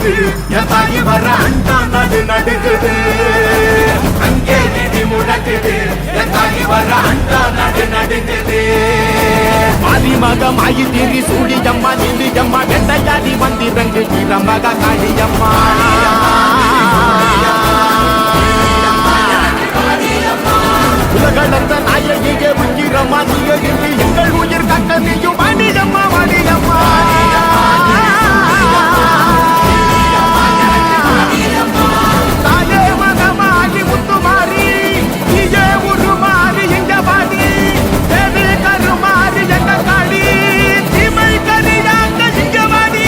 நடுங்குது என் தாயி வர அண்டா நடுங்குது அங்கே நிதி முழக்குது என் தாயி வர அண்டா நடுங்குது மதிமகமாயி திரி சூடியம்மா நிதியம்மா வெண்டையாடி வந்திரங்கு கிரமக காளியம்மா உலகளந்த நாயகியே உக்கிரம்மா நீயே எங்கள் உயிர் கட்ட நீயும் மணியம்மா மணியம்மா தாயே மகமாகி முத்துமாரி நீயே உருமாறி எங்க பாடி தேவி கருமாறி எங்க காடி தீமை கரியாங்க இங்க வாடி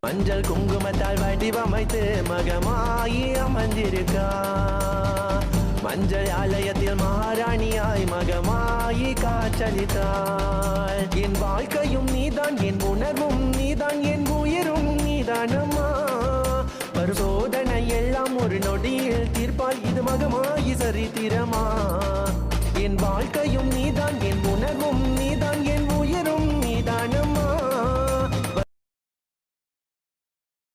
மஞ்சள் குங்குமத்தால் வடிவமைத்து மகமாயி அமர்ந்திருக்கா மஞ்சள் ஆலயத்தில் மகாராணியாய் மகமாயி காற்றளித்தாள் என் வாழ்க்கையும் நீதான் என் உணர்வும் நீதான் என் உயிரும் நீதானம்மா பரிசோதனை எல்லாம் ஒரு நொடியில் தீர்ப்பால் இது மகமாயி சரித்திரமா